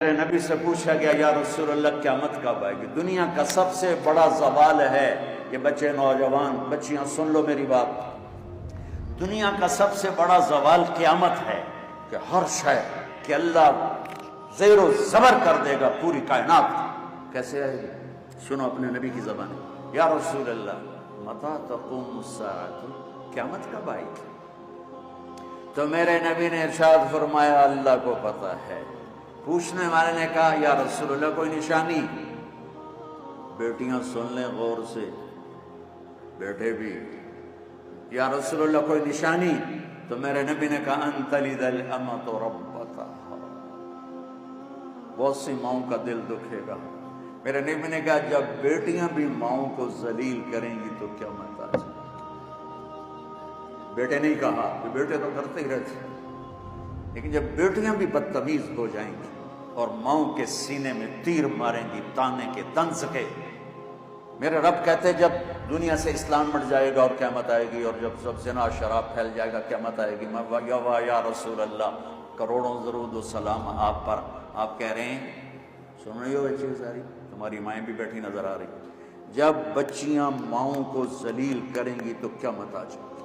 نبی سے پوچھا گیا یا رسول اللہ قیامت کب آئے گی؟ دنیا کا سب سے بڑا زوال ہے یہ بچے نوجوان بچیاں سن لو میری بات، دنیا کا سب سے بڑا زوال قیامت ہے کہ ہر شے کہ اللہ زیر و زبر کر دے گا پوری کائنات۔ کیسے آئے گی؟ سنو اپنے نبی کی زبان، یا رسول اللہ متی تقوم الساعۃ، قیامت کب آئے گی؟ تو میرے نبی نے ارشاد فرمایا اللہ کو پتہ ہے۔ پوچھنے والے نے کہا یا رسول اللہ کوئی نشانی؟ بیٹیاں سن لیں غور سے، بیٹے بھی، یا رسول اللہ کوئی نشانی؟ تو میرے نبی نے کہا ان تلد الامۃ ربتہا، بہت سی ماؤں کا دل دکھے گا۔ میرے نبی نے کہا جب بیٹیاں بھی ماؤں کو ذلیل کریں گی تو کیا مت آ جائے گی؟ بیٹے نہیں کہا کہ بیٹے تو کرتے ہی رہتے، لیکن جب بیٹیاں بھی بدتمیز ہو جائیں گی اور ماؤں کے سینے میں تیر ماریں گی تانے کے طنز کے، میرے رب کہتے جب دنیا سے اسلام مٹ جائے گا اور قیامت آئے گی، اور جب سب زنا شراب پھیل جائے گا قیامت آئے گی، میں یا رسول اللہ کروڑوں درود و سلام آپ پر۔ آپ کہہ رہے ہیں سن رہی ہو یہ چیز ساری، تمہاری مائیں بھی بیٹھی نظر آ رہی، جب بچیاں ماؤں کو ذلیل کریں گی تو قیامت آ جائے گی،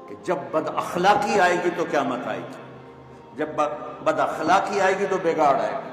کہ جب بد اخلاقی آئے گی تو قیامت آئے گی، جب بد اخلاقی آئے گی تو بگاڑ آئے گا۔